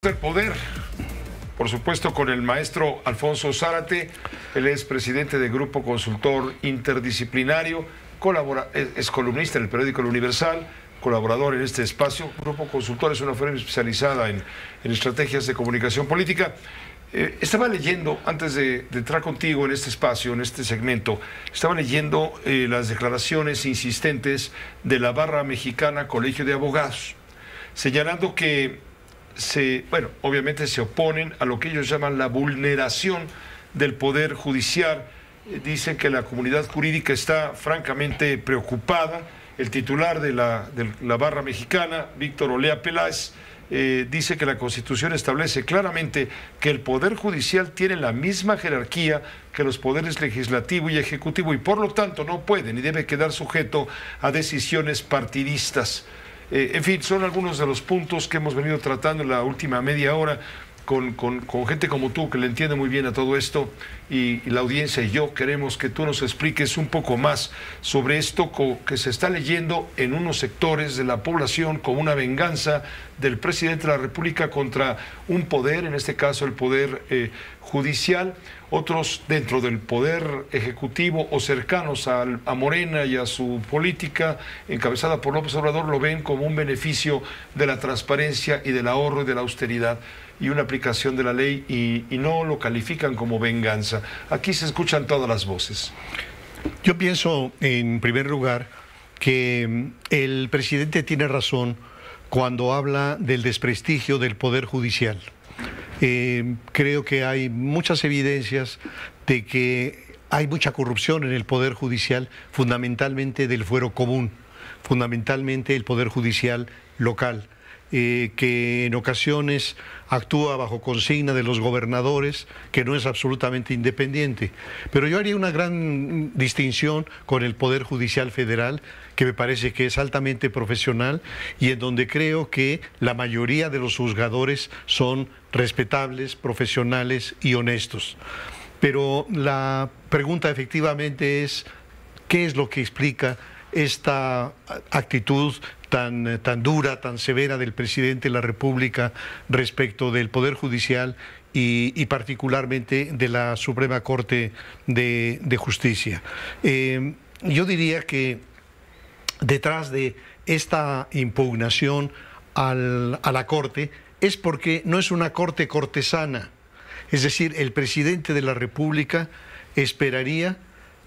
Del poder, por supuesto, con el maestro Alfonso Zárate. Él es presidente del Grupo Consultor Interdisciplinario, es columnista en el periódico El Universal, colaborador en este espacio. Grupo Consultor es una firma especializada en estrategias de comunicación política. Estaba leyendo, antes de entrar contigo en este espacio, en este segmento, estaba leyendo las declaraciones insistentes de la Barra Mexicana Colegio de Abogados, señalando que obviamente se oponen a lo que ellos llaman la vulneración del Poder Judicial. Dicen que la comunidad jurídica está francamente preocupada. El titular de la Barra Mexicana, Víctor Olea Peláez, dice que la Constitución establece claramente que el Poder Judicial tiene la misma jerarquía que los poderes legislativo y ejecutivo y por lo tanto no puede ni debe quedar sujeto a decisiones partidistas. En fin, son algunos de los puntos que hemos venido tratando en la última media hora con gente como tú, que le entiende muy bien a todo esto, y la audiencia y yo queremos que tú nos expliques un poco más sobre esto que se está leyendo en unos sectores de la población como una venganza del presidente de la República contra un poder, en este caso el poder judicial. Otros dentro del poder ejecutivo o cercanos a Morena y a su política encabezada por López Obrador lo ven como un beneficio de la transparencia y del ahorro y de la austeridad y una aplicación de la ley y no lo califican como venganza. Aquí se escuchan todas las voces. Yo pienso, en primer lugar, que el presidente tiene razón cuando habla del desprestigio del Poder Judicial. Creo que hay muchas evidencias de que hay mucha corrupción en el Poder Judicial, fundamentalmente del fuero común, fundamentalmente el Poder Judicial local, que en ocasiones actúa bajo consigna de los gobernadores, que no es absolutamente independiente. Pero yo haría una gran distinción con el Poder Judicial Federal, que me parece que es altamente profesional y en donde creo que la mayoría de los juzgadores son respetables, profesionales y honestos. Pero la pregunta efectivamente es, ¿qué es lo que explica esta actitud tan dura, tan severa del presidente de la República respecto del Poder Judicial y particularmente de la Suprema Corte de Justicia? Yo diría que detrás de esta impugnación a la Corte es porque no es una Corte cortesana. Es decir, el presidente de la República esperaría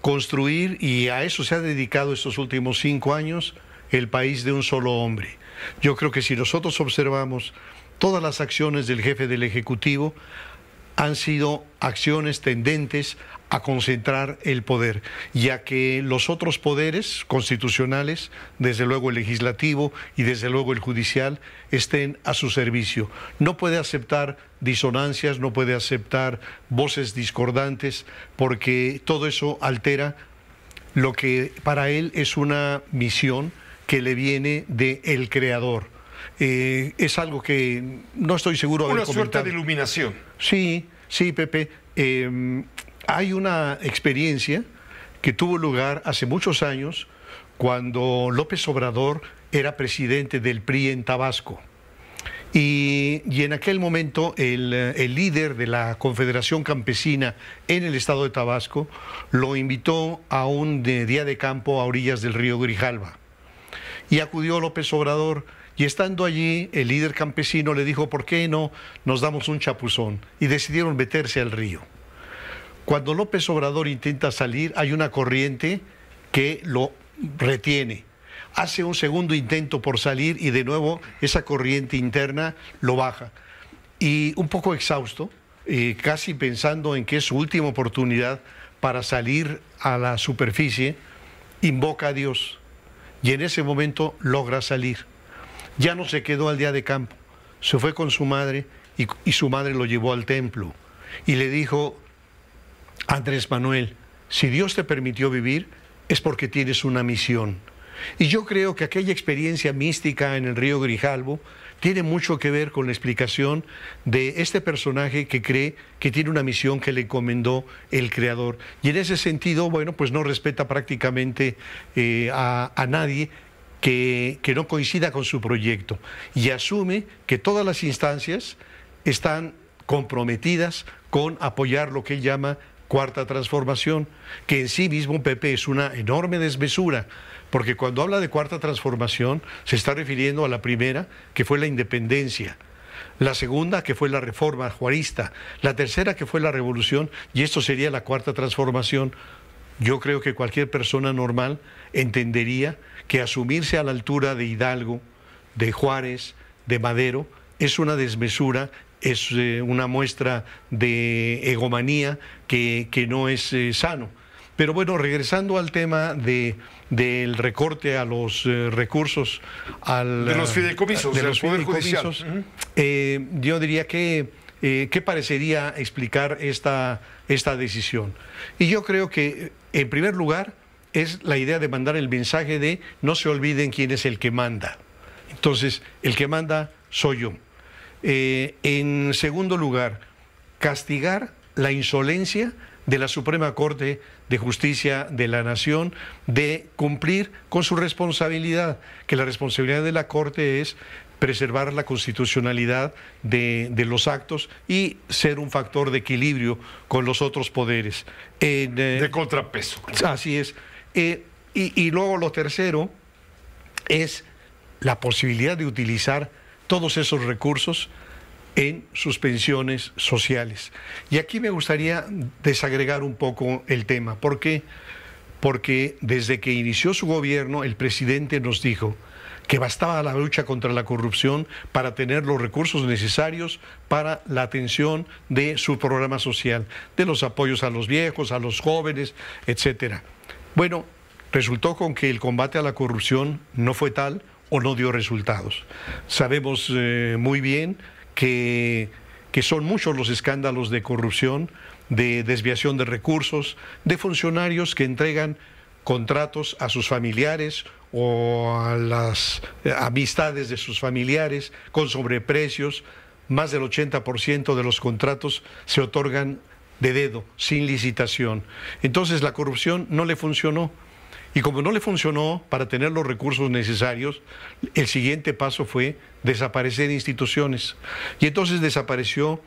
construir, y a eso se ha dedicado estos últimos 5 años, el país de un solo hombre. Yo creo que si nosotros observamos todas las acciones del jefe del Ejecutivo, han sido acciones tendentes a concentrar el poder, ya que los otros poderes constitucionales, desde luego el legislativo y desde luego el judicial, estén a su servicio. No puede aceptar disonancias, no puede aceptar voces discordantes, porque todo eso altera lo que para él es una misión que le viene del Creador. Es algo que no estoy seguro de haber comentado. Una suerte de iluminación. Sí, Pepe. Hay una experiencia que tuvo lugar hace muchos años cuando López Obrador era presidente del PRI en Tabasco. Y en aquel momento el líder de la Confederación Campesina en el estado de Tabasco lo invitó a un día de campo a orillas del río Grijalva. Y acudió López Obrador, y estando allí el líder campesino le dijo: ¿por qué no nos damos un chapuzón? Y decidieron meterse al río. Cuando López Obrador intenta salir, hay una corriente que lo retiene. Hace un segundo intento por salir y de nuevo esa corriente interna lo baja. Y un poco exhausto, casi pensando en que es su última oportunidad para salir a la superficie, invoca a Dios. Y en ese momento logra salir. Ya no se quedó al día de campo, se fue con su madre y su madre lo llevó al templo. Y le dijo: Andrés Manuel, si Dios te permitió vivir, es porque tienes una misión. Y yo creo que aquella experiencia mística en el río Grijalvo tiene mucho que ver con la explicación de este personaje que cree que tiene una misión que le encomendó el Creador. Y en ese sentido, bueno, pues no respeta prácticamente a nadie que no coincida con su proyecto, y asume que todas las instancias están comprometidas con apoyar lo que él llama cuarta transformación, que en sí mismo, Pepe, es una enorme desmesura, porque cuando habla de cuarta transformación se está refiriendo a la primera, que fue la independencia, la segunda, que fue la reforma juarista, la tercera, que fue la revolución, y esto sería la cuarta transformación. Yo creo que cualquier persona normal entendería que asumirse a la altura de Hidalgo, de Juárez, de Madero, es una desmesura, es una muestra de egomanía que no es sano. Pero bueno, regresando al tema del recorte a los recursos, de los fideicomisos, de los Poder Judicial. Yo diría que ¿qué parecería explicar esta decisión? Y yo creo que, en primer lugar, es la idea de mandar el mensaje de no se olviden quién es el que manda. Entonces, el que manda soy yo. En segundo lugar, castigar la insolencia de la Suprema Corte de Justicia de la Nación de cumplir con su responsabilidad, que la responsabilidad de la Corte es preservar la constitucionalidad de los actos y ser un factor de equilibrio con los otros poderes. De contrapeso. Así es. Y luego lo tercero es la posibilidad de utilizar todos esos recursos en sus pensiones sociales. Y aquí me gustaría desagregar un poco el tema. ¿Por qué? Porque desde que inició su gobierno, el presidente nos dijo que bastaba la lucha contra la corrupción para tener los recursos necesarios para la atención de su programa social, de los apoyos a los viejos, a los jóvenes, etcétera. Bueno, resultó con que el combate a la corrupción no fue tal o no dio resultados. Sabemos muy bien que son muchos los escándalos de corrupción, de desviación de recursos, de funcionarios que entregan contratos a sus familiares o a las amistades de sus familiares con sobreprecios. Más del 80% de los contratos se otorgan de dedo, sin licitación. Entonces la corrupción no le funcionó. Y como no le funcionó para tener los recursos necesarios, el siguiente paso fue desaparecer instituciones. Y entonces desapareció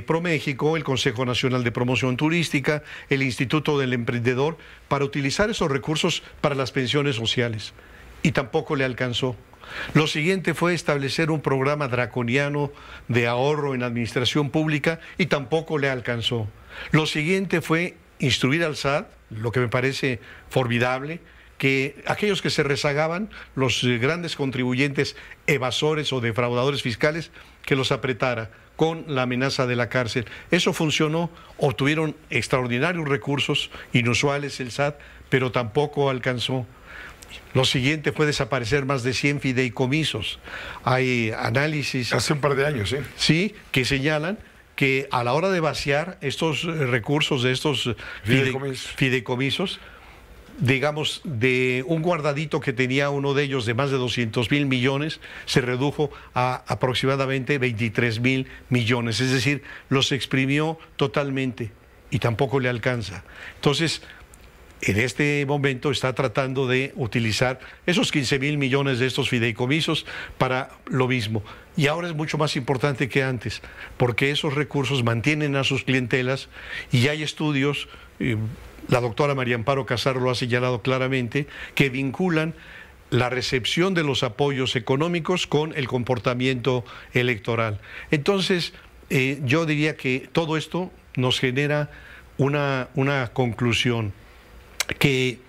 ProMéxico, el Consejo Nacional de Promoción Turística, el Instituto del Emprendedor, para utilizar esos recursos para las pensiones sociales. Y tampoco le alcanzó. Lo siguiente fue establecer un programa draconiano de ahorro en administración pública y tampoco le alcanzó. Lo siguiente fue instruir al SAT, lo que me parece formidable, que aquellos que se rezagaban, los grandes contribuyentes evasores o defraudadores fiscales, que los apretara con la amenaza de la cárcel. Eso funcionó, obtuvieron extraordinarios recursos, inusuales el SAT, pero tampoco alcanzó. Lo siguiente fue desaparecer más de 100 fideicomisos. Hay análisis... Hace un par de años, ¿sí? Sí, que señalan que a la hora de vaciar estos recursos de estos fideicomisos, digamos, de un guardadito que tenía uno de ellos de más de 200,000 millones, se redujo a aproximadamente 23,000 millones. Es decir, los exprimió totalmente y tampoco le alcanza. Entonces, en este momento está tratando de utilizar esos 15,000 millones de estos fideicomisos para lo mismo. Y ahora es mucho más importante que antes, porque esos recursos mantienen a sus clientelas y hay estudios, la doctora María Amparo Casar lo ha señalado claramente, que vinculan la recepción de los apoyos económicos con el comportamiento electoral. Entonces, yo diría que todo esto nos genera una conclusión, que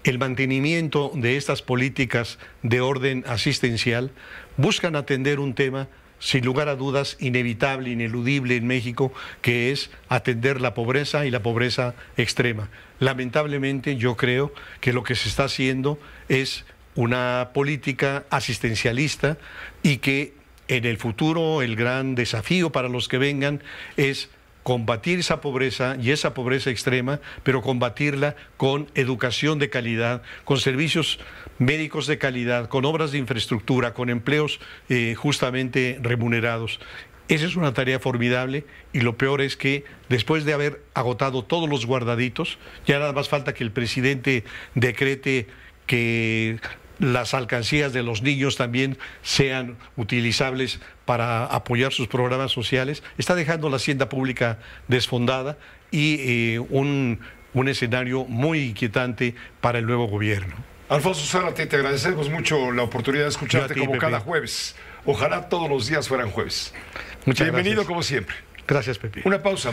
el mantenimiento de estas políticas de orden asistencial buscan atender un tema, sin lugar a dudas, inevitable, ineludible en México, que es atender la pobreza y la pobreza extrema. Lamentablemente, yo creo que lo que se está haciendo es una política asistencialista y que en el futuro el gran desafío para los que vengan es combatir esa pobreza y esa pobreza extrema, pero combatirla con educación de calidad, con servicios médicos de calidad, con obras de infraestructura, con empleos justamente remunerados. Esa es una tarea formidable y lo peor es que después de haber agotado todos los guardaditos, ya nada más falta que el presidente decrete que las alcancías de los niños también sean utilizables para apoyar sus programas sociales, está dejando la hacienda pública desfondada y un escenario muy inquietante para el nuevo gobierno. Alfonso Zárate, te agradecemos mucho la oportunidad de escucharte como cada jueves. Ojalá todos los días fueran jueves. Muchas Bienvenido gracias. como siempre. Gracias, Pepe. Una pausa.